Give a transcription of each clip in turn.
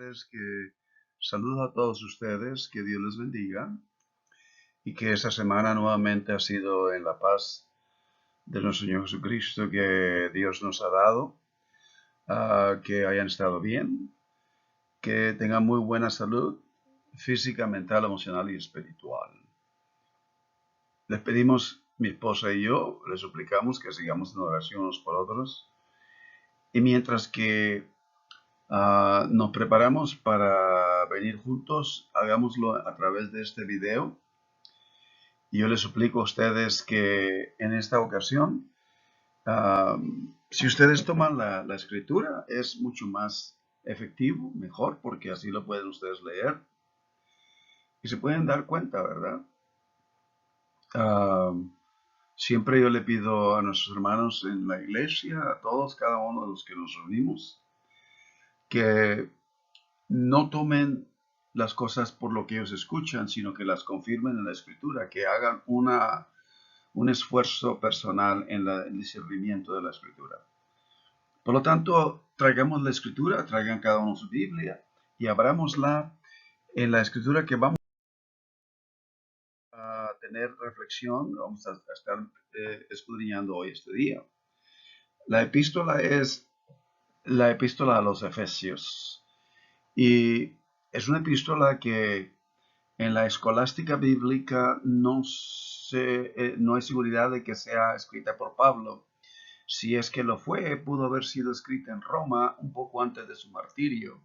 ustedes, que saludo a todos ustedes, que Dios les bendiga y que esta semana nuevamente ha sido en la paz de nuestro Señor Jesucristo que Dios nos ha dado, que hayan estado bien, que tengan muy buena salud física, mental, emocional y espiritual. Les pedimos, mi esposa y yo, les suplicamos que sigamos en oración unos por otros y mientras que nos preparamos para venir juntos, hagámoslo a través de este video. Y yo les suplico a ustedes que en esta ocasión, si ustedes toman la escritura, es mucho más efectivo, mejor, porque así lo pueden ustedes leer y se pueden dar cuenta, ¿verdad? Siempre yo le pido a nuestros hermanos en la iglesia, a todos, cada uno de los que nos reunimos, que no tomen las cosas por lo que ellos escuchan, sino que las confirmen en la escritura, que hagan un esfuerzo personal en el discernimiento de la escritura. Por lo tanto, traigamos la escritura, traigan cada uno su Biblia y abrámosla en la escritura que vamos a tener reflexión, vamos a estar escudriñando hoy este día. La epístola es la epístola a los Efesios y es una epístola que en la escolástica bíblica no hay seguridad de que sea escrita por Pablo. Si es que lo fue, pudo haber sido escrita en Roma un poco antes de su martirio,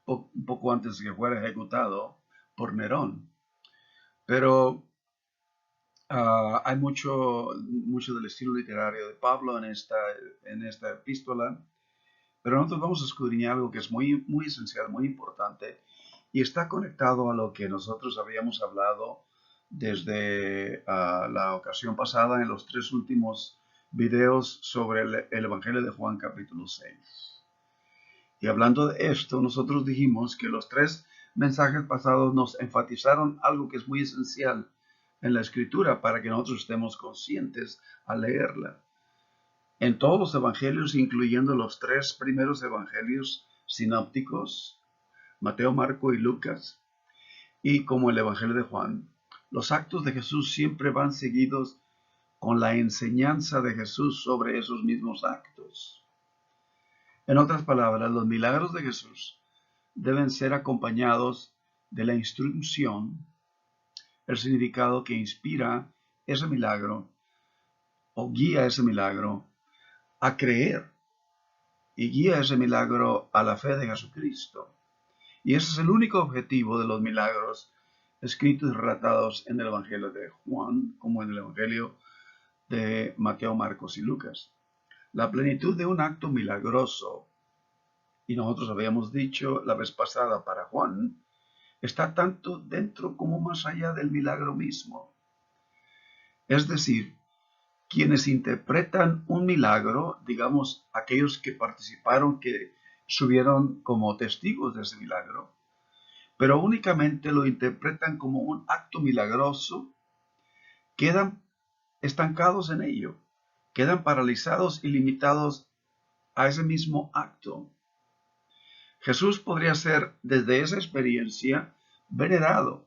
un poco antes de que fuera ejecutado por Nerón. Pero hay mucho del estilo literario de Pablo en esta epístola. Pero nosotros vamos a escudriñar algo que es muy, muy esencial, muy importante, y está conectado a lo que nosotros habíamos hablado desde la ocasión pasada en los 3 últimos videos sobre el Evangelio de Juan capítulo 6. Y hablando de esto, nosotros dijimos que los 3 mensajes pasados nos enfatizaron algo que es muy esencial en la Escritura para que nosotros estemos conscientes al leerla. En todos los evangelios, incluyendo los 3 primeros evangelios sinópticos, Mateo, Marco y Lucas, y como el evangelio de Juan, los actos de Jesús siempre van seguidos con la enseñanza de Jesús sobre esos mismos actos. En otras palabras, los milagros de Jesús deben ser acompañados de la instrucción, el significado que inspira ese milagro o guía ese milagro a creer y guía ese milagro a la fe de Jesucristo. Y ese es el único objetivo de los milagros escritos y relatados en el Evangelio de Juan, como en el Evangelio de Mateo, Marcos y Lucas. La plenitud de un acto milagroso, y nosotros habíamos dicho la vez pasada para Juan, está tanto dentro como más allá del milagro mismo. Es decir, quienes interpretan un milagro, digamos, aquellos que participaron, que subieron como testigos de ese milagro, pero únicamente lo interpretan como un acto milagroso, quedan estancados en ello, quedan paralizados y limitados a ese mismo acto. Jesús podría ser, desde esa experiencia, venerado,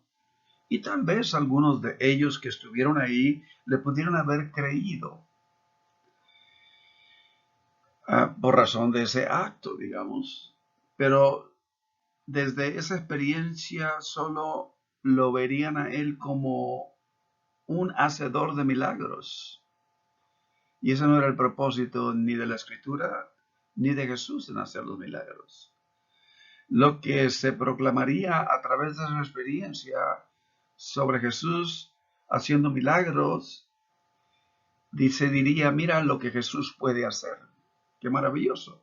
y tal vez algunos de ellos que estuvieron ahí le pudieron haber creído por razón de ese acto, digamos. Pero desde esa experiencia solo lo verían a él como un hacedor de milagros. Y ese no era el propósito ni de la Escritura ni de Jesús en hacer los milagros. Lo que se proclamaría a través de esa experiencia sobre Jesús haciendo milagros, se diría, mira lo que Jesús puede hacer. ¡Qué maravilloso!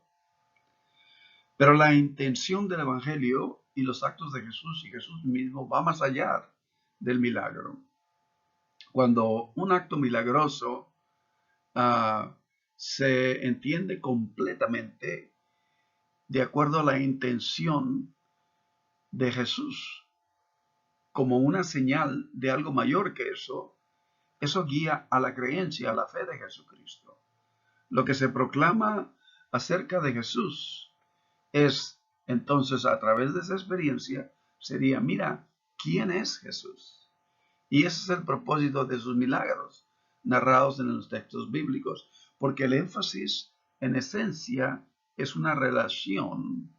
Pero la intención del Evangelio y los actos de Jesús y Jesús mismo va más allá del milagro. Cuando un acto milagroso se entiende completamente de acuerdo a la intención de Jesús, como una señal de algo mayor que eso guía a la creencia, a la fe de Jesucristo. Lo que se proclama acerca de Jesús es Entonces, a través de esa experiencia, sería, mira, ¿quién es Jesús? Y ese es el propósito de sus milagros narrados en los textos bíblicos, porque el énfasis, en esencia, es una relación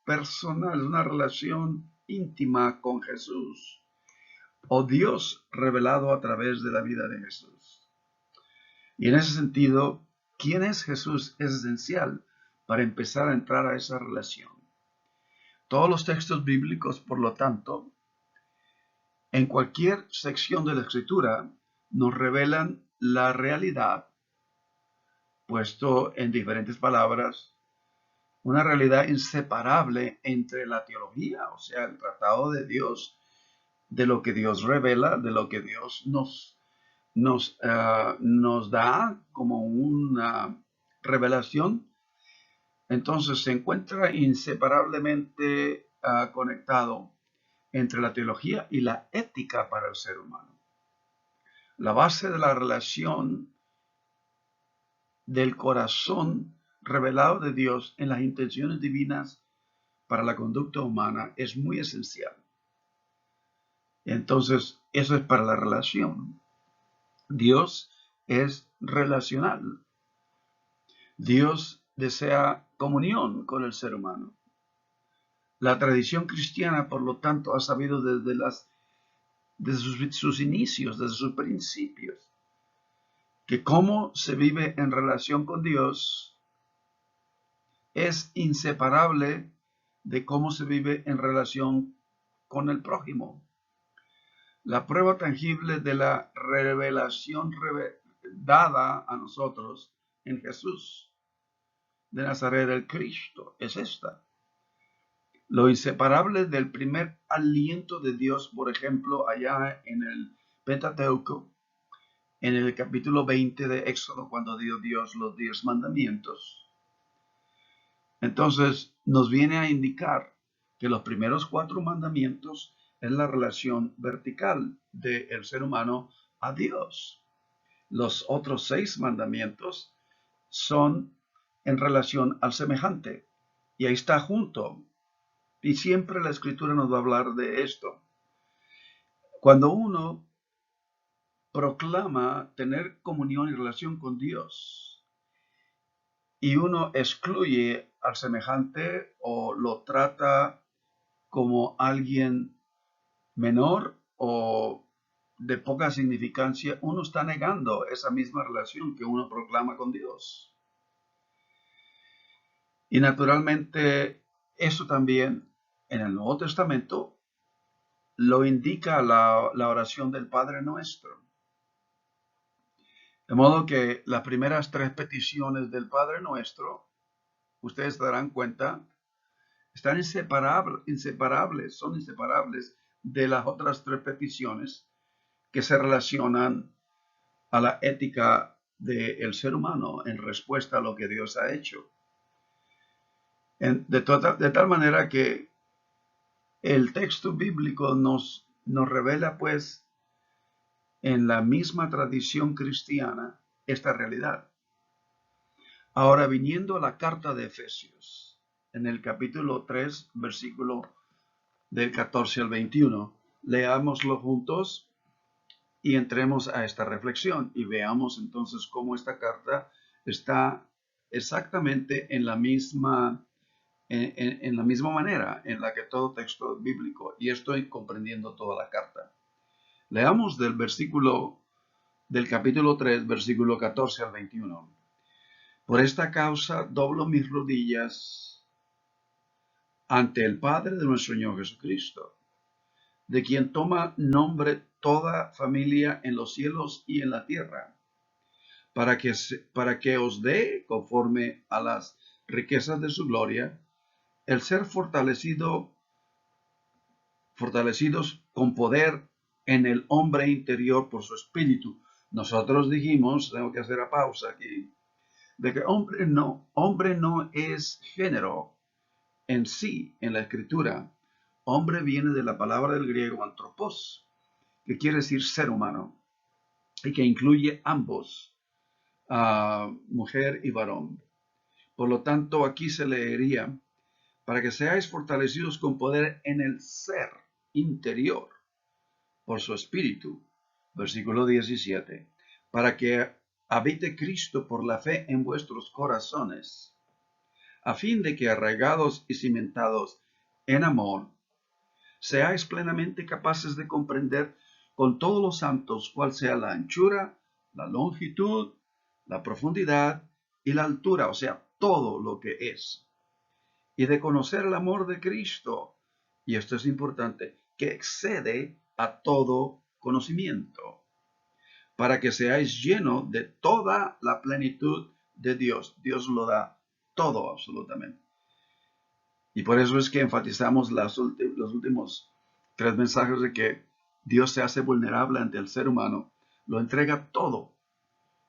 personal, es una relación íntima con Jesús, o Dios revelado a través de la vida de Jesús. Y en ese sentido, ¿quién es Jesús? Es esencial para empezar a entrar a esa relación. Todos los textos bíblicos, por lo tanto, en cualquier sección de la Escritura, nos revelan la realidad, puesto en diferentes palabras, una realidad inseparable entre la teología, o sea, el tratado de Dios, de lo que Dios revela, de lo que Dios nos da como una revelación. Entonces se encuentra inseparablemente conectado entre la teología y la ética para el ser humano. La base de la relación del corazón revelado de Dios en las intenciones divinas para la conducta humana es muy esencial. Entonces, eso es para la relación. Dios es relacional. Dios desea comunión con el ser humano. La tradición cristiana, por lo tanto, ha sabido desde sus inicios, desde sus principios, que cómo se vive en relación con Dios es inseparable de cómo se vive en relación con el prójimo. La prueba tangible de la revelación dada a nosotros en Jesús de Nazaret, el Cristo, es esta. Lo inseparable del primer aliento de Dios, por ejemplo, allá en el Pentateuco, en el capítulo 20 de Éxodo, cuando dio Dios los 10 mandamientos. Entonces nos viene a indicar que los primeros 4 mandamientos es la relación vertical del ser humano a Dios. Los otros 6 mandamientos son en relación al semejante. Y ahí está junto. Y siempre la Escritura nos va a hablar de esto. Cuando uno proclama tener comunión y relación con Dios y uno excluye al semejante o lo trata como alguien menor o de poca significancia, uno está negando esa misma relación que uno proclama con Dios. Y naturalmente eso también en el Nuevo Testamento lo indica la oración del Padre Nuestro. De modo que las primeras 3 peticiones del Padre Nuestro, ustedes se darán cuenta, están son inseparables de las otras 3 peticiones que se relacionan a la ética del ser humano en respuesta a lo que Dios ha hecho. De tal manera que el texto bíblico nos revela, pues, en la misma tradición cristiana esta realidad. Ahora, viniendo a la carta de Efesios, en el capítulo 3, versículo del 14 al 21, leámoslo juntos y entremos a esta reflexión y veamos entonces cómo esta carta está exactamente en la misma manera en la que todo texto bíblico, y estoy comprendiendo toda la carta. Leamos del capítulo 3, versículo 14 al 21. Por esta causa doblo mis rodillas ante el Padre de nuestro Señor Jesucristo, de quien toma nombre toda familia en los cielos y en la tierra, para que os dé, conforme a las riquezas de su gloria, el ser fortalecidos con poder en el hombre interior por su espíritu. Nosotros dijimos, tengo que hacer una pausa aquí, de que hombre no es género en sí, en la escritura. Hombre viene de la palabra del griego anthropos, que quiere decir ser humano, y que incluye ambos, mujer y varón. Por lo tanto, aquí se leería, para que seáis fortalecidos con poder en el ser interior por su espíritu. Versículo 17. Para que habite Cristo por la fe en vuestros corazones, a fin de que arraigados y cimentados en amor, seáis plenamente capaces de comprender con todos los santos cuál sea la anchura, la longitud, la profundidad y la altura, o sea, todo lo que es, y de conocer el amor de Cristo, y esto es importante, que excede a todo conocimiento, para que seáis llenos de toda la plenitud de Dios. Dios lo da todo absolutamente. Y por eso es que enfatizamos los últimos 3 mensajes de que Dios se hace vulnerable ante el ser humano, lo entrega todo.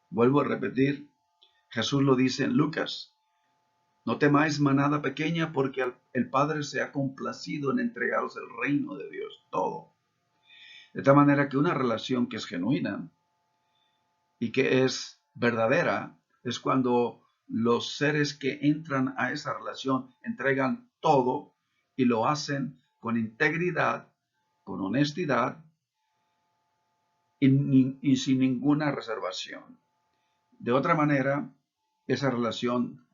Vuelvo a repetir, Jesús lo dice en Lucas: no temáis manada pequeña, porque el Padre se ha complacido en entregaros el reino de Dios, todo. De tal manera que una relación que es genuina y que es verdadera es cuando los seres que entran a esa relación entregan todo y lo hacen con integridad, con honestidad y sin ninguna reservación. De otra manera, esa relación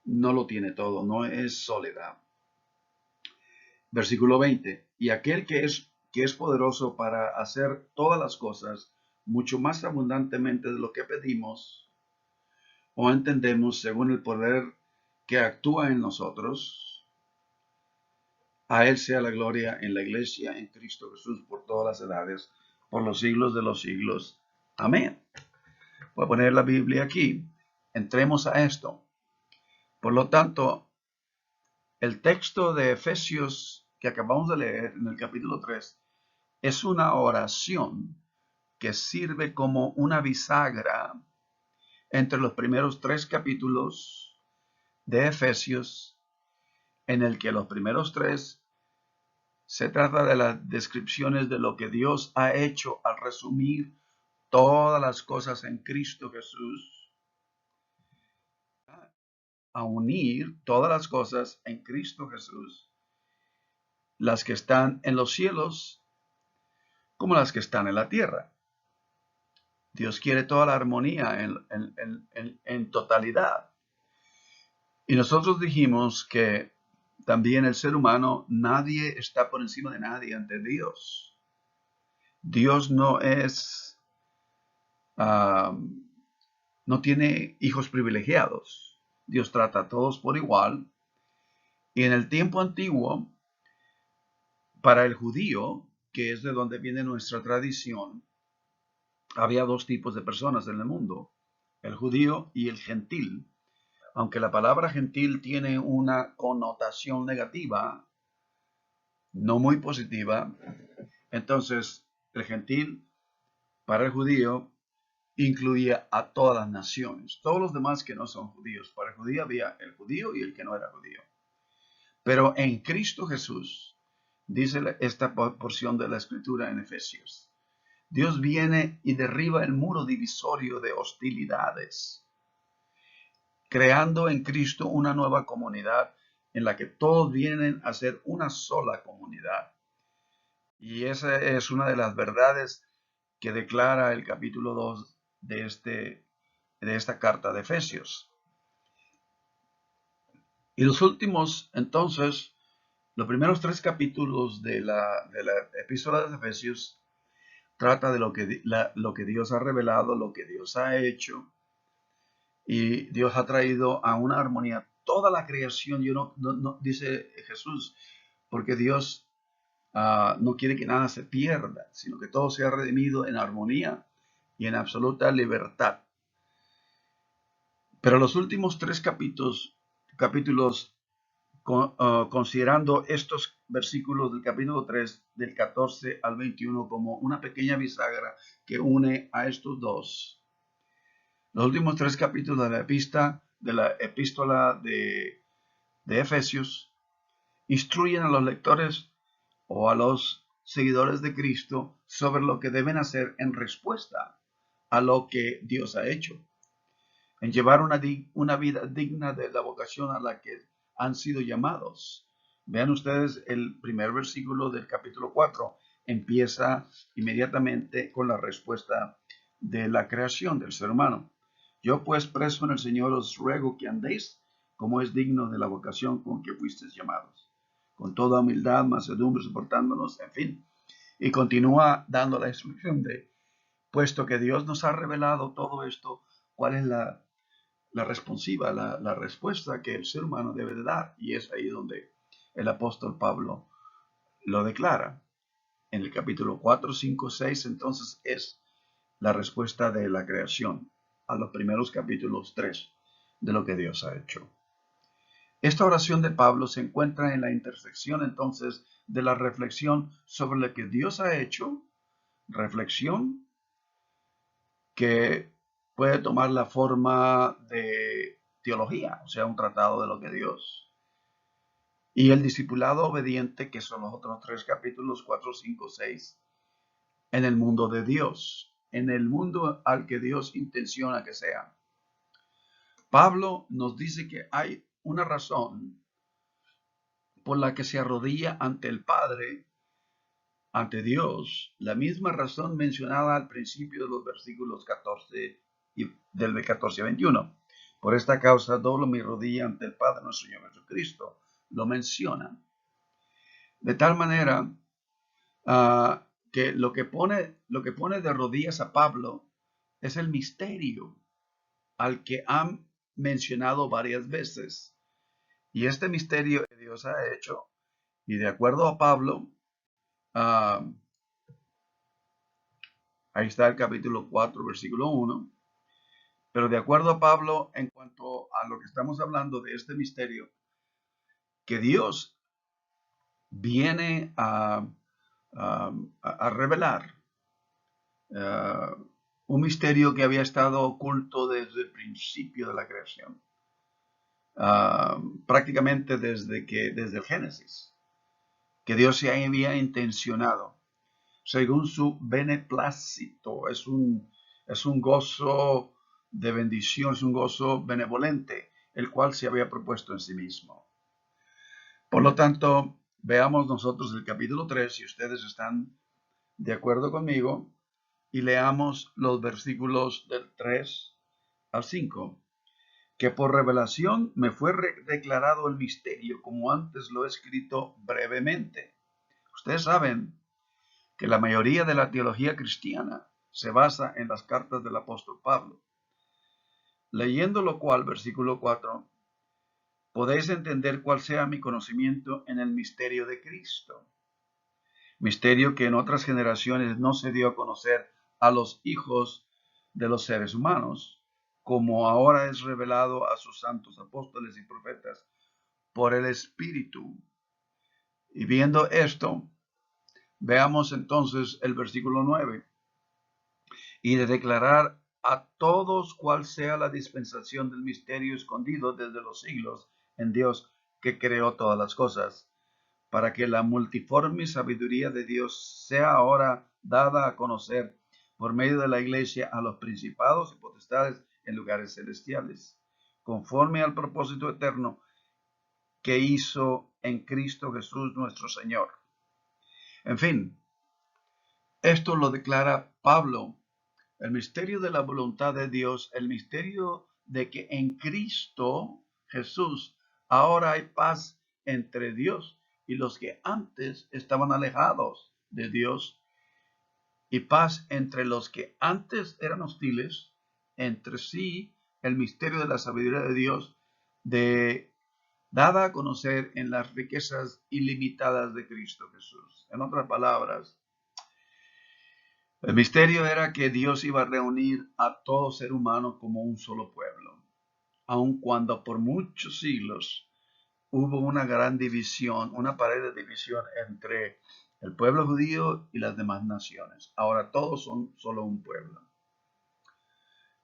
no lo tiene todo, no es sólida. Versículo 20. Y aquel que es poderoso para hacer todas las cosas mucho más abundantemente de lo que pedimos o entendemos, según el poder que actúa en nosotros, a Él sea la gloria en la iglesia, en Cristo Jesús, por todas las edades, por los siglos de los siglos. Amén. Voy a poner la Biblia aquí. Entremos a esto. Por lo tanto, el texto de Efesios que acabamos de leer en el capítulo 3 es una oración que sirve como una bisagra entre los primeros 3 capítulos de Efesios, en el que los primeros 3 se trata de las descripciones de lo que Dios ha hecho al resumir todas las cosas en Cristo Jesús, a unir todas las cosas en Cristo Jesús, las que están en los cielos como las que están en la tierra. Dios quiere toda la armonía en totalidad. Y nosotros dijimos que también el ser humano, nadie está por encima de nadie ante Dios. Dios no es, no tiene hijos privilegiados. Dios trata a todos por igual. Y en el tiempo antiguo, para el judío, que es de donde viene nuestra tradición, había 2 tipos de personas en el mundo: el judío y el gentil. Aunque la palabra gentil tiene una connotación negativa, no muy positiva, entonces el gentil para el judío incluía a todas las naciones, todos los demás que no son judíos. Para el judío había el judío y el que no era judío. Pero en Cristo Jesús, dice esta porción de la escritura en Efesios, Dios viene y derriba el muro divisorio de hostilidades, creando en Cristo una nueva comunidad en la que todos vienen a ser una sola comunidad. Y esa es una de las verdades que declara el capítulo 2 de esta carta de Efesios. Y los últimos, entonces, los primeros 3 capítulos de la epístola de Efesios trata de lo que Dios ha revelado, lo que Dios ha hecho, y Dios ha traído a una armonía toda la creación. No, dice Jesús, porque Dios no quiere que nada se pierda, sino que todo sea redimido en armonía y en absoluta libertad. Pero los últimos 3 capítulos, considerando estos versículos del capítulo 3, del 14 al 21, como una pequeña bisagra que une a estos dos, los últimos 3 capítulos de la epístola de Efesios instruyen a los lectores o a los seguidores de Cristo sobre lo que deben hacer en respuesta a lo que Dios ha hecho. en llevar una vida digna de la vocación a la que han sido llamados. Vean ustedes el primer versículo del capítulo 4. Empieza inmediatamente con la respuesta de la creación del ser humano. Yo pues preso en el Señor os ruego que andéis como es digno de la vocación con que fuisteis llamados, con toda humildad, mansedumbre, soportándonos, en fin. Y continúa dando la instrucción de, puesto que Dios nos ha revelado todo esto, ¿cuál es la responsiva, la respuesta que el ser humano debe de dar? Y es ahí donde el apóstol Pablo lo declara. En el capítulo 4, 5, 6, entonces es la respuesta de la creación a los primeros capítulos 3 de lo que Dios ha hecho. Esta oración de Pablo se encuentra en la intersección entonces de la reflexión sobre lo que Dios ha hecho, reflexión que puede tomar la forma de teología, o sea, un tratado de lo que Dios. Y el discipulado obediente, que son los otros tres capítulos, 4, 5, 6, en el mundo de Dios, en el mundo al que Dios intenciona que sea. Pablo nos dice que hay una razón por la que se arrodilla ante el Padre, ante Dios, la misma razón mencionada al principio de los versículos 14 y del 14 a 21. Por esta causa doblo mi rodilla ante el Padre nuestro Señor Jesucristo. Lo menciona. De tal manera que lo que pone de rodillas a Pablo es el misterio al que han mencionado varias veces. Y este misterio que Dios ha hecho, y de acuerdo a Pablo, ahí está el capítulo 4, versículo 1, pero de acuerdo a Pablo, en cuanto a lo que estamos hablando de este misterio, que Dios viene a revelar un misterio que había estado oculto desde el principio de la creación, prácticamente desde el Génesis, que Dios se había intencionado, según su beneplácito, es un gozo de bendición, es un gozo benevolente, el cual se había propuesto en sí mismo. Por lo tanto, veamos nosotros el capítulo 3, si ustedes están de acuerdo conmigo, y leamos los versículos del 3 al 5, que por revelación me fue declarado el misterio, como antes lo he escrito brevemente. Ustedes saben que la mayoría de la teología cristiana se basa en las cartas del apóstol Pablo. Leyendo lo cual, versículo 4, podéis entender cuál sea mi conocimiento en el misterio de Cristo. Misterio que en otras generaciones no se dio a conocer a los hijos de los seres humanos, como ahora es revelado a sus santos apóstoles y profetas por el Espíritu. Y viendo esto, veamos entonces el versículo 9. Y de declarar a todos cuál sea la dispensación del misterio escondido desde los siglos en Dios que creó todas las cosas, para que la multiforme sabiduría de Dios sea ahora dada a conocer por medio de la Iglesia a los principados y potestades en lugares celestiales, conforme al propósito eterno que hizo en Cristo Jesús nuestro Señor. En fin, esto lo declara Pablo, el misterio de la voluntad de Dios, el misterio de que en Cristo Jesús ahora hay paz entre Dios y los que antes estaban alejados de Dios, y paz entre los que antes eran hostiles entre sí, el misterio de la sabiduría de Dios, dada a conocer en las riquezas ilimitadas de Cristo Jesús. En otras palabras, el misterio era que Dios iba a reunir a todo ser humano como un solo pueblo, aun cuando por muchos siglos hubo una gran división, una pared de división entre el pueblo judío y las demás naciones. Ahora todos son solo un pueblo.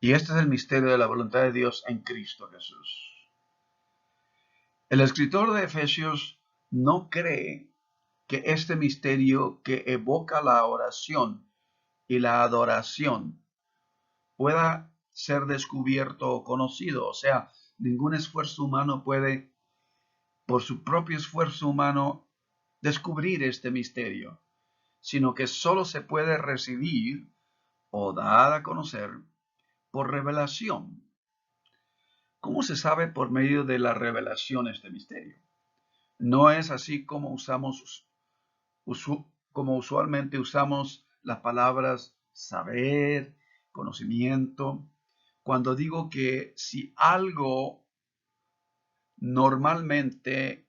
Y este es el misterio de la voluntad de Dios en Cristo Jesús. El escritor de Efesios no cree que este misterio que evoca la oración y la adoración pueda ser descubierto o conocido. O sea, ningún esfuerzo humano puede, por su propio esfuerzo humano, descubrir este misterio, sino que solo se puede recibir o dar a conocer por revelación. ¿Cómo se sabe por medio de la revelación este misterio? No es así como como usualmente usamos las palabras saber, conocimiento. Cuando digo que si algo normalmente,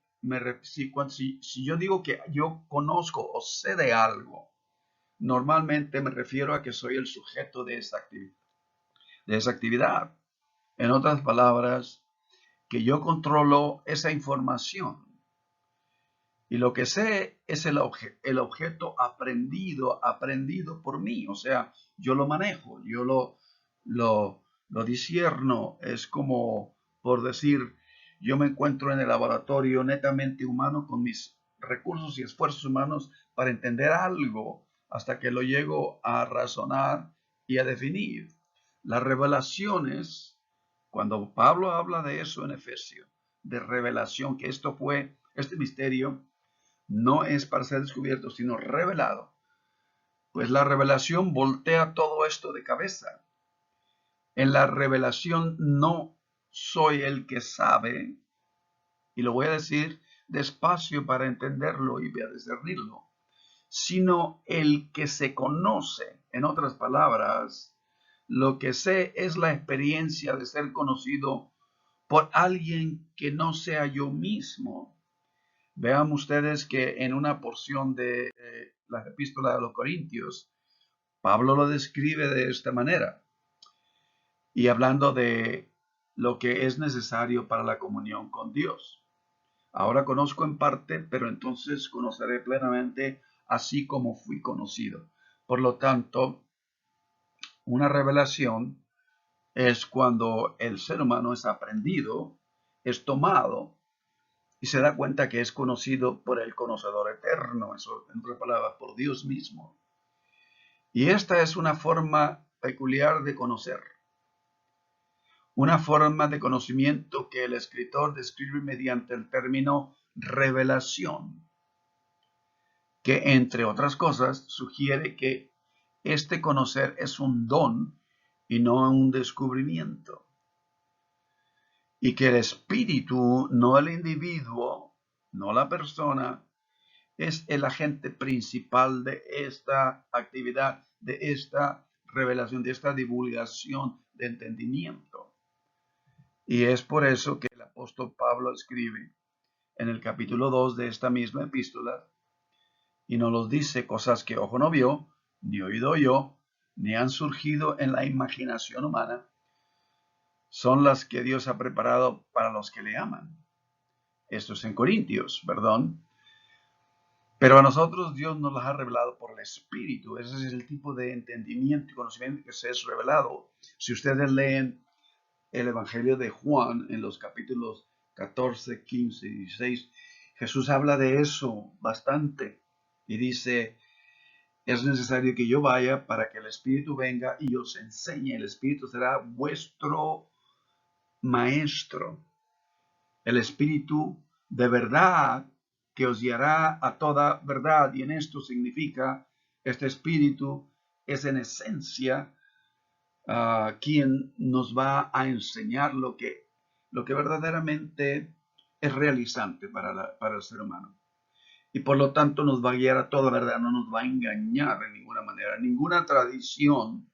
si yo digo que yo conozco o sé de algo, normalmente me refiero a que soy el sujeto de esa actividad. En otras palabras, que yo controlo esa información. Y lo que sé es el objeto aprendido por mí. O sea, yo lo manejo, lo discierno. Es como, por decir, yo me encuentro en el laboratorio netamente humano con mis recursos y esfuerzos humanos para entender algo hasta que lo llego a razonar y a definir. Las revelaciones, cuando Pablo habla de eso en Efesios, de revelación, que este misterio no es para ser descubierto, sino revelado, pues la revelación voltea todo esto de cabeza. En la revelación no soy el que sabe, y lo voy a decir despacio para entenderlo y para discernirlo, sino el que se conoce. En otras palabras, lo que sé es la experiencia de ser conocido por alguien que no sea yo mismo. Vean ustedes que en una porción de la epístola de los Corintios, Pablo lo describe de esta manera, y hablando de lo que es necesario para la comunión con Dios. Ahora conozco en parte, pero entonces conoceré plenamente, así como fui conocido. Por lo tanto, una revelación es cuando el ser humano es aprendido, es tomado y se da cuenta que es conocido por el conocedor eterno, en otras palabras, por Dios mismo. Y esta es una forma peculiar de conocer, una forma de conocimiento que el escritor describe mediante el término revelación, que entre otras cosas sugiere que este conocer es un don y no un descubrimiento, y que el espíritu, no el individuo, no la persona, es el agente principal de esta actividad, de esta revelación, de esta divulgación de entendimiento. Y es por eso que el apóstol Pablo escribe en el capítulo 2 de esta misma epístola y nos los dice: cosas que ojo no vio, ni oído oyó, ni han surgido en la imaginación humana, son las que Dios ha preparado para los que le aman. Esto es en Corintios, perdón. Pero a nosotros Dios nos las ha revelado por el Espíritu. Ese es el tipo de entendimiento y conocimiento que se es revelado. Si ustedes leen el Evangelio de Juan en los capítulos 14, 15 y 16, Jesús habla de eso bastante y dice: es necesario que yo vaya para que el Espíritu venga y os enseñe. El Espíritu será vuestro maestro. El Espíritu de verdad que os guiará a toda verdad. Y en esto significa, este Espíritu es en esencia quien nos va a enseñar lo que verdaderamente es realizante para el ser humano. Y por lo tanto nos va a guiar a toda verdad, no nos va a engañar de ninguna manera. Ninguna tradición,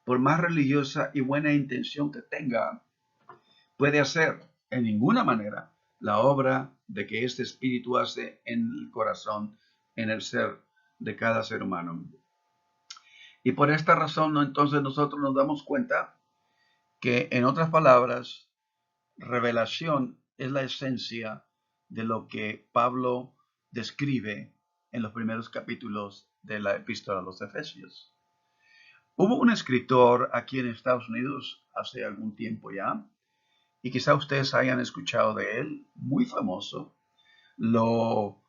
por más religiosa y buena intención que tenga, puede hacer en ninguna manera la obra de que este espíritu hace en el corazón, en el ser de cada ser humano. Y por esta razón, entonces nosotros nos damos cuenta que, en otras palabras, revelación es la esencia de lo que Pablo describe en los primeros capítulos de la epístola a los Efesios. Hubo un escritor aquí en Estados Unidos hace algún tiempo ya, y quizá ustedes hayan escuchado de él, muy famoso. Lo,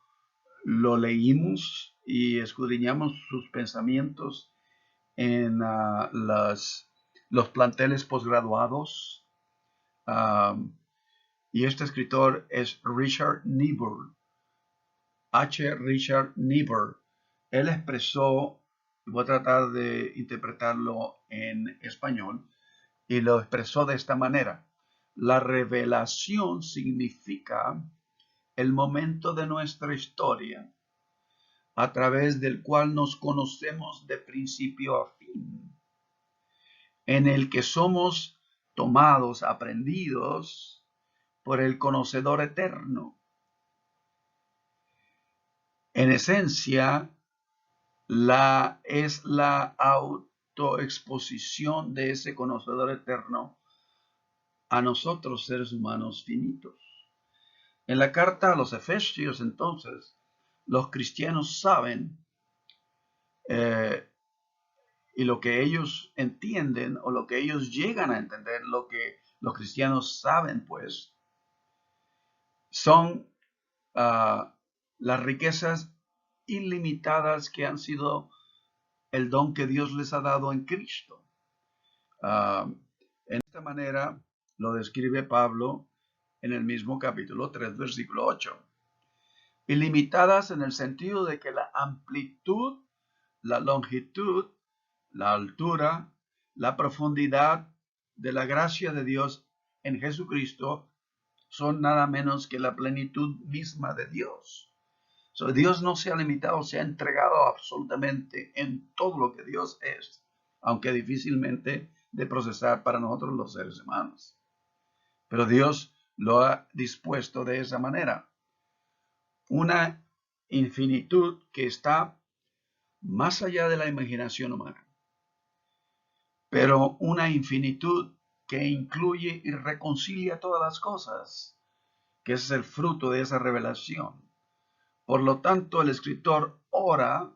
lo leímos y escudriñamos sus pensamientos en los planteles posgraduados. Y este escritor es Richard Niebuhr. Richard Niebuhr. Él expresó, voy a tratar de interpretarlo en español, y lo expresó de esta manera: la revelación significa el momento de nuestra historia a través del cual nos conocemos de principio a fin, en el que somos tomados, aprendidos por el conocedor eterno. En esencia, es la autoexposición de ese conocedor eterno a nosotros, seres humanos finitos. En la carta a los Efesios, entonces, los cristianos saben, y lo que ellos entienden, o lo que ellos llegan a entender, lo que los cristianos saben, pues, son las riquezas ilimitadas que han sido el don que Dios les ha dado en Cristo. En esta manera lo describe Pablo en el mismo capítulo 3, versículo 8. Ilimitadas en el sentido de que la amplitud, la longitud, la altura, la profundidad de la gracia de Dios en Jesucristo son nada menos que la plenitud misma de Dios. Dios no se ha limitado, se ha entregado absolutamente en todo lo que Dios es, aunque difícilmente de procesar para nosotros los seres humanos. Pero Dios lo ha dispuesto de esa manera. Una infinitud que está más allá de la imaginación humana, pero una infinitud que incluye y reconcilia todas las cosas, que es el fruto de esa revelación. Por lo tanto, el escritor ora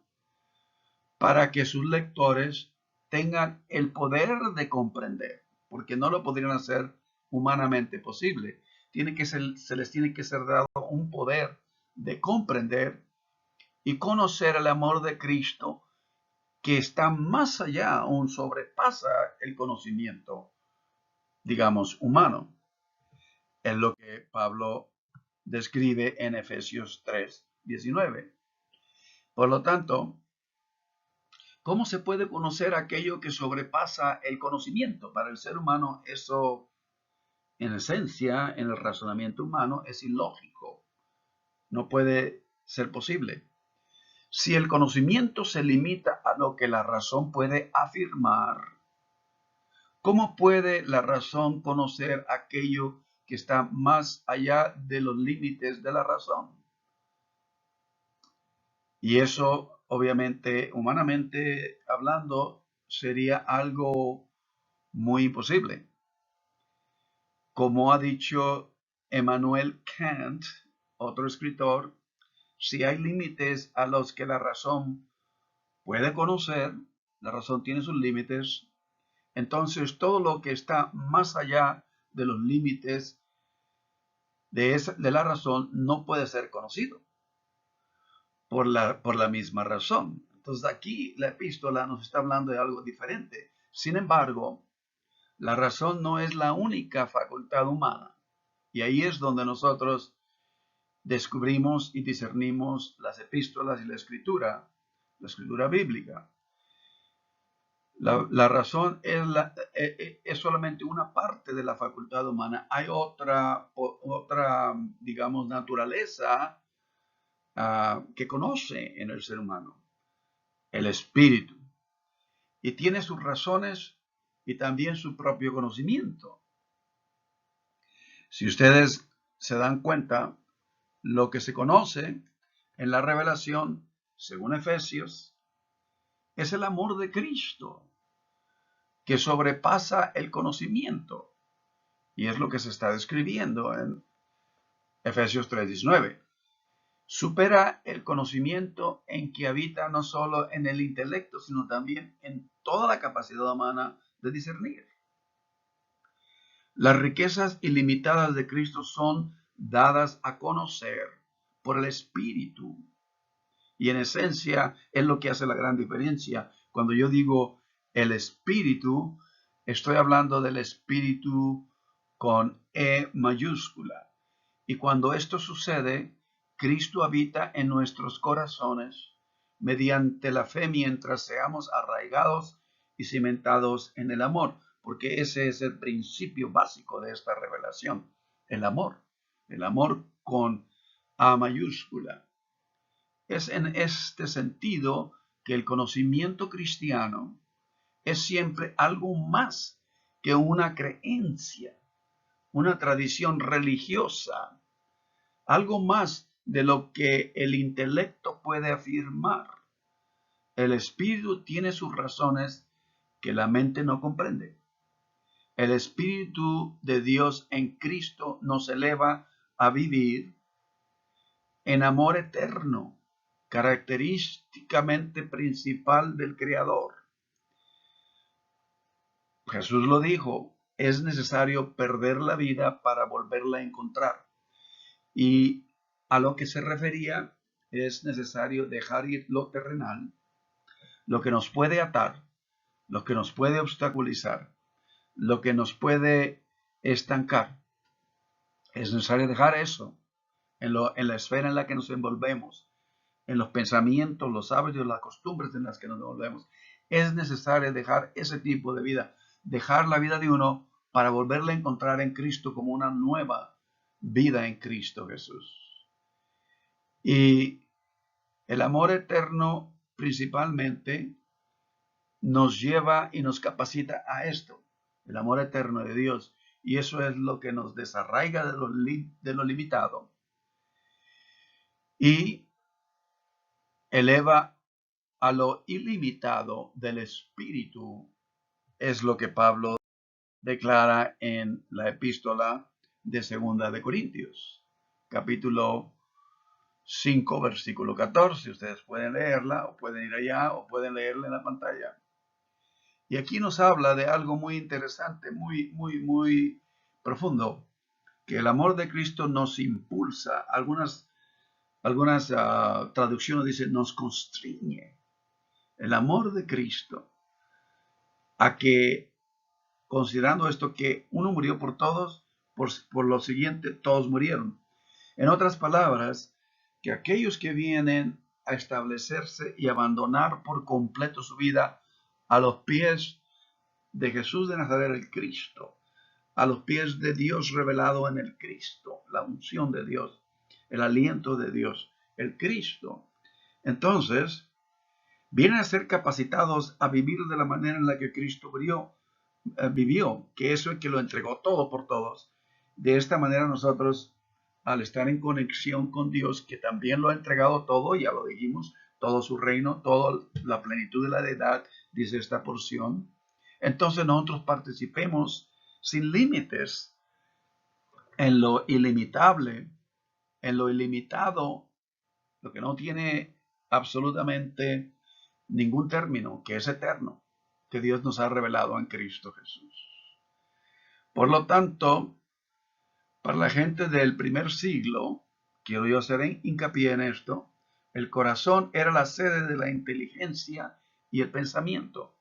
para que sus lectores tengan el poder de comprender, porque no lo podrían hacer humanamente posible. Se les tiene que ser dado un poder de comprender y conocer el amor de Cristo, que está más allá, aún sobrepasa el conocimiento, digamos, humano. Es lo que Pablo describe en Efesios 3:19. Por lo tanto, ¿cómo se puede conocer aquello que sobrepasa el conocimiento? Para el ser humano eso, en esencia, en el razonamiento humano, es ilógico. No puede ser posible. Si el conocimiento se limita a lo que la razón puede afirmar, ¿cómo puede la razón conocer aquello que está más allá de los límites de la razón? Y eso, obviamente, humanamente hablando, sería algo muy imposible. Como ha dicho Emmanuel Kant, otro escritor, si hay límites a los que la razón puede conocer, la razón tiene sus límites, entonces todo lo que está más allá de los límites de la razón no puede ser conocido por la misma razón. Entonces aquí la epístola nos está hablando de algo diferente. Sin embargo, la razón no es la única facultad humana. Y ahí es donde nosotros descubrimos y discernimos las epístolas y la escritura bíblica. La razón es solamente una parte de la facultad humana. Hay otra digamos, naturaleza que conoce en el ser humano, el espíritu. Y tiene sus razones y también su propio conocimiento. Si ustedes se dan cuenta, lo que se conoce en la revelación, según Efesios, es el amor de Cristo, que sobrepasa el conocimiento. Y es lo que se está describiendo en Efesios 3:19. Supera el conocimiento en que habita no solo en el intelecto, sino también en toda la capacidad humana de discernir. Las riquezas ilimitadas de Cristo son dadas a conocer por el Espíritu. Y en esencia es lo que hace la gran diferencia. Cuando yo digo el Espíritu, Estoy hablando del Espíritu con E mayúscula. Y cuando esto sucede, Cristo habita en nuestros corazones mediante la fe mientras seamos arraigados y cimentados en el amor, porque ese es el principio básico de esta revelación, el amor con A mayúscula. Es en este sentido que el conocimiento cristiano es siempre algo más que una creencia, una tradición religiosa, algo más de lo que el intelecto puede afirmar. El espíritu tiene sus razones que la mente no comprende. El Espíritu de Dios en Cristo nos eleva a vivir en amor eterno, característicamente principal del Creador. Jesús lo dijo, es necesario perder la vida para volverla a encontrar. Y a lo que se refería es necesario dejar ir lo terrenal, lo que nos puede atar, lo que nos puede obstaculizar, lo que nos puede estancar. Es necesario dejar eso en la esfera en la que nos envolvemos, en los pensamientos, los hábitos, las costumbres en las que nos envolvemos. Es necesario dejar ese tipo de vida, dejar la vida de uno para volverla a encontrar en Cristo como una nueva vida en Cristo Jesús. Y el amor eterno principalmente nos lleva y nos capacita a esto, el amor eterno de Dios. Y eso es lo que nos desarraiga de lo limitado y eleva a lo ilimitado del Espíritu. Es lo que Pablo declara en la epístola de Segunda de Corintios, capítulo 5, versículo 14. Ustedes pueden leerla o pueden ir allá o pueden leerla en la pantalla. Y aquí nos habla de algo muy interesante, muy profundo, que el amor de Cristo nos impulsa. Algunas traducciones dicen nos constriñe. El amor de Cristo a que, considerando esto, que uno murió por todos, por lo siguiente, todos murieron. En otras palabras, que aquellos que vienen a establecerse y abandonar por completo su vida a los pies de Jesús de Nazaret, el Cristo, a los pies de Dios revelado en el Cristo, la unción de Dios, el aliento de Dios, el Cristo. Entonces, vienen a ser capacitados a vivir de la manera en la que Cristo vivió, que eso es que lo entregó todo por todos. De esta manera nosotros, al estar en conexión con Dios, que también lo ha entregado todo, ya lo dijimos, todo su reino, toda la plenitud de la deidad, dice esta porción, entonces nosotros participemos sin límites en lo ilimitable, en lo ilimitado, lo que no tiene absolutamente ningún término, que es eterno, que Dios nos ha revelado en Cristo Jesús. Por lo tanto, para la gente del primer siglo, quiero yo hacer hincapié en esto, el corazón era la sede de la inteligencia y el pensamiento.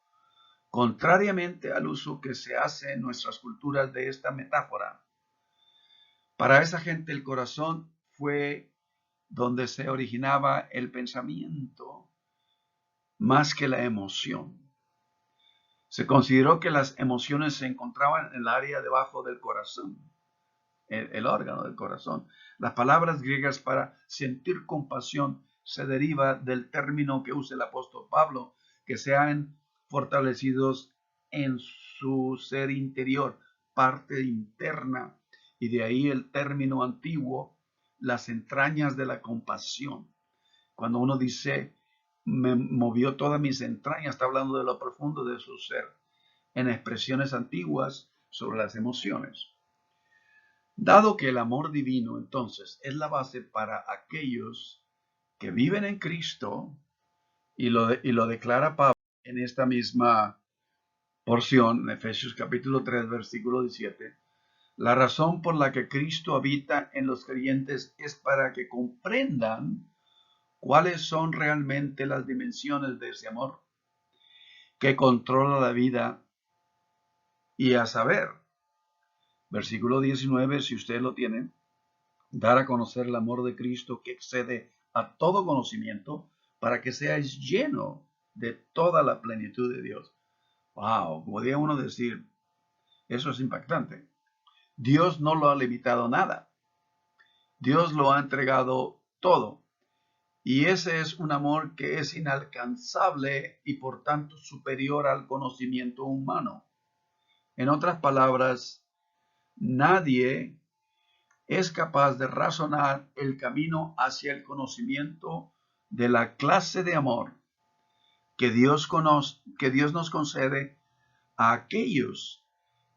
Contrariamente al uso que se hace en nuestras culturas de esta metáfora, para esa gente el corazón fue donde se originaba el pensamiento más que la emoción. Se consideró que las emociones se encontraban en el área debajo del corazón, el órgano del corazón. Las palabras griegas para sentir compasión se deriva del término que usa el apóstol Pablo, que sean fortalecidos en su ser interior, parte interna, y de ahí el término antiguo, las entrañas de la compasión. Cuando uno dice, me movió todas mis entrañas, está hablando de lo profundo de su ser, en expresiones antiguas sobre las emociones. Dado que el amor divino, entonces, es la base para aquellos que viven en Cristo, y lo declara Pablo en esta misma porción, en Efesios capítulo 3, versículo 17, la razón por la que Cristo habita en los creyentes es para que comprendan cuáles son realmente las dimensiones de ese amor que controla la vida y a saber, versículo 19, si usted lo tiene, dar a conocer el amor de Cristo que excede a todo conocimiento, para que seáis lleno de toda la plenitud de Dios. Wow, podría uno decir, eso es impactante. Dios no lo ha limitado nada. Dios lo ha entregado todo. Y ese es un amor que es inalcanzable y por tanto superior al conocimiento humano. En otras palabras, nadie es capaz de razonar el camino hacia el conocimiento de la clase de amor que Dios nos concede a aquellos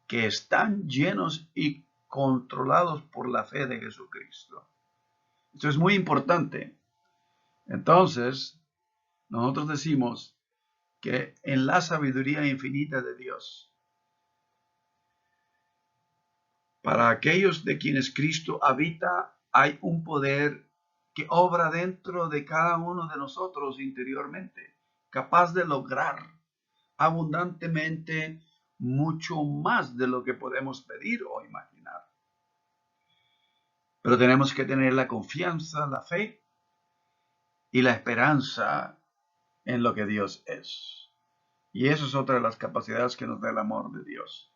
que están llenos y controlados por la fe de Jesucristo. Esto es muy importante. Entonces, nosotros decimos que en la sabiduría infinita de Dios, para aquellos de quienes Cristo habita, hay un poder que obra dentro de cada uno de nosotros interiormente, capaz de lograr abundantemente mucho más de lo que podemos pedir o imaginar. Pero tenemos que tener la confianza, la fe y la esperanza en lo que Dios es. Y eso es otra de las capacidades que nos da el amor de Dios.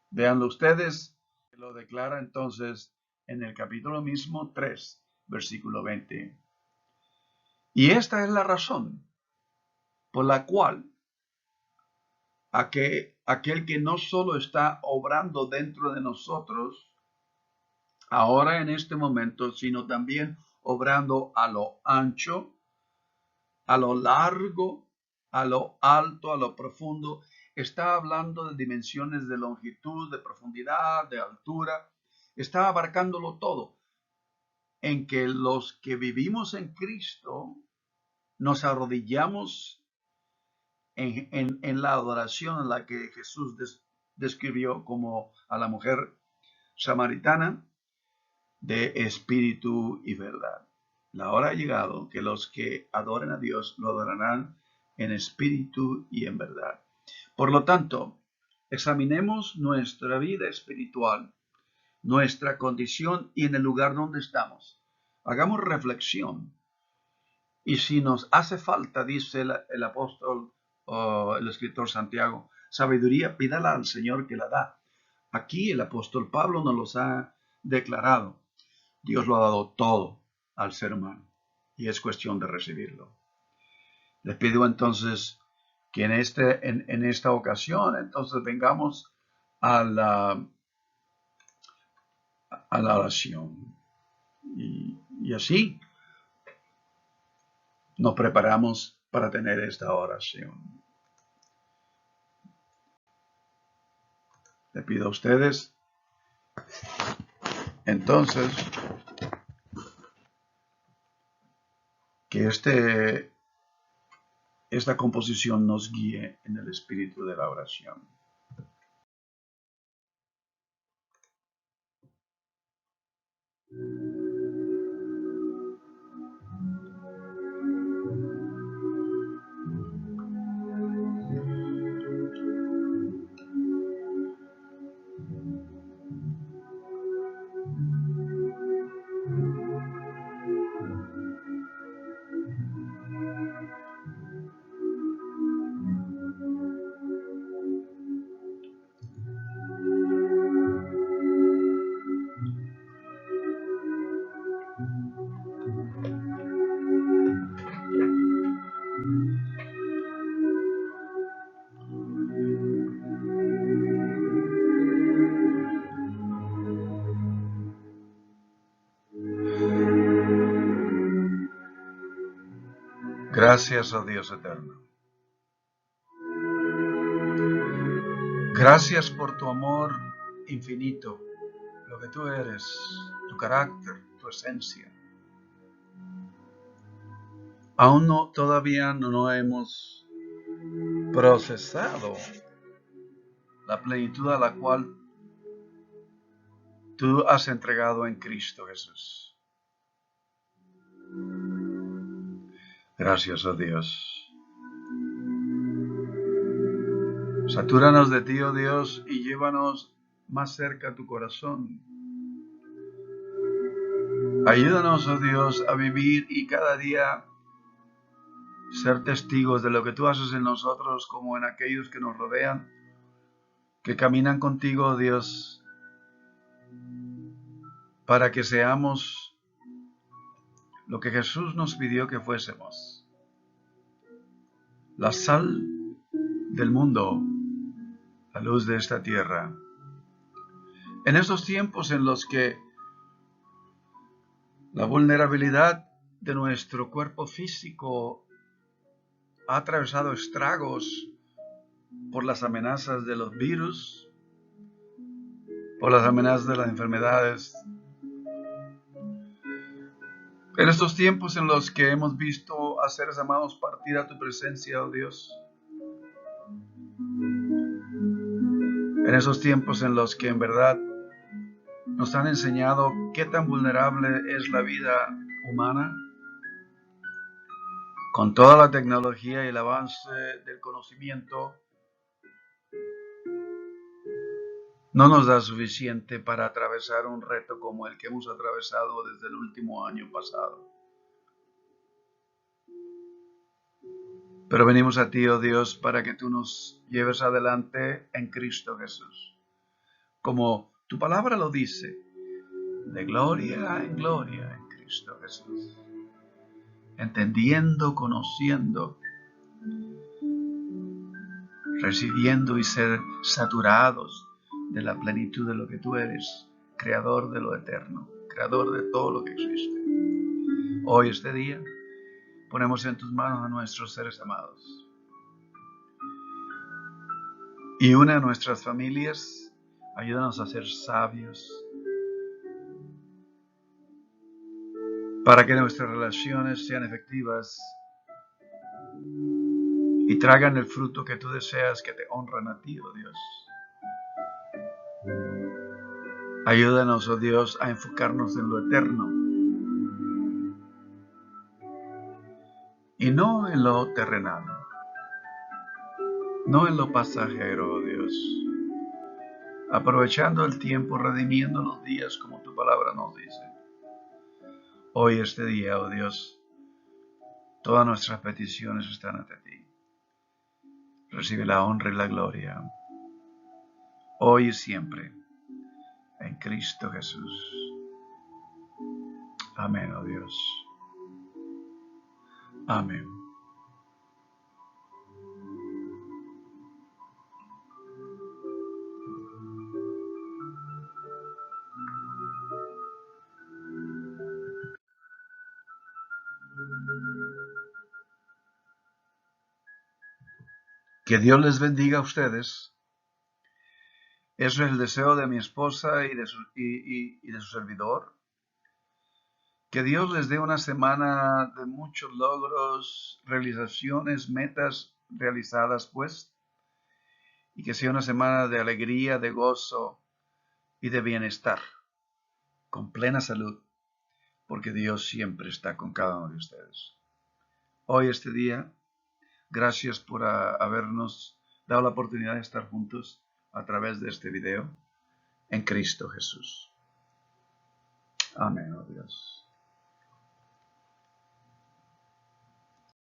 Véanlo ustedes, lo declara entonces en el capítulo mismo 3, versículo 20. Y esta es la razón por la cual aquel que no solo está obrando dentro de nosotros, ahora en este momento, sino también obrando a lo ancho, a lo largo, a lo alto, a lo profundo. Está hablando de dimensiones de longitud, de profundidad, de altura. Está abarcándolo todo. En que los que vivimos en Cristo nos arrodillamos en la adoración en la que Jesús describió como a la mujer samaritana, de espíritu y verdad. La hora ha llegado que los que adoren a Dios lo adorarán en espíritu y en verdad. Por lo tanto, examinemos nuestra vida espiritual, nuestra condición y en el lugar donde estamos. Hagamos reflexión. Y si nos hace falta, dice el apóstol o el escritor Santiago, sabiduría, pídala al Señor que la da. Aquí el apóstol Pablo nos los ha declarado. Dios lo ha dado todo al ser humano y es cuestión de recibirlo. Les pido entonces que en esta ocasión entonces vengamos a la oración y así nos preparamos para tener esta oración. Le pido a ustedes entonces que esta composición nos guíe en el espíritu de la oración. Gracias, oh Dios eterno. Gracias por tu amor infinito, lo que tú eres, tu carácter, tu esencia. Aún todavía no hemos procesado la plenitud a la cual tú has entregado en Cristo Jesús. Gracias a Dios. Satúranos de ti, oh Dios, y llévanos más cerca a tu corazón. Ayúdanos, oh Dios, a vivir y cada día ser testigos de lo que tú haces en nosotros como en aquellos que nos rodean, que caminan contigo, oh Dios, para que seamos lo que Jesús nos pidió que fuésemos. La sal del mundo, la luz de esta tierra. En estos tiempos en los que la vulnerabilidad de nuestro cuerpo físico ha atravesado estragos por las amenazas de los virus, por las amenazas de las enfermedades. En estos tiempos en los que hemos visto a seres amados partir a tu presencia, oh Dios. En esos tiempos en los que en verdad nos han enseñado qué tan vulnerable es la vida humana, con toda la tecnología y el avance del conocimiento, no nos da suficiente para atravesar un reto como el que hemos atravesado desde el último año pasado. Pero venimos a ti, oh Dios, para que tú nos lleves adelante en Cristo Jesús. Como tu palabra lo dice, de gloria en gloria en Cristo Jesús. Entendiendo, conociendo, recibiendo y ser saturados de la plenitud de lo que tú eres, creador de lo eterno, creador de todo lo que existe. Hoy, este día, ponemos en tus manos a nuestros seres amados. Y une a nuestras familias, ayúdanos a ser sabios, para que nuestras relaciones sean efectivas y traigan el fruto que tú deseas, que te honran a ti, oh Dios. Ayúdanos, oh Dios, a enfocarnos en lo eterno y no en lo terrenal, no en lo pasajero, oh Dios. Aprovechando el tiempo, redimiendo los días como tu palabra nos dice. Hoy, este día, oh Dios, todas nuestras peticiones están ante ti. Recibe la honra y la gloria, hoy y siempre, en Cristo Jesús. Amén, oh Dios. Amén. Que Dios les bendiga a ustedes. Eso es el deseo de mi esposa y de su servidor. Que Dios les dé una semana de muchos logros, realizaciones, metas realizadas, pues. Y que sea una semana de alegría, de gozo y de bienestar, con plena salud, porque Dios siempre está con cada uno de ustedes. Hoy, este día, gracias por habernos dado la oportunidad de estar juntos a través de este video en Cristo Jesús. Amén, oh Dios.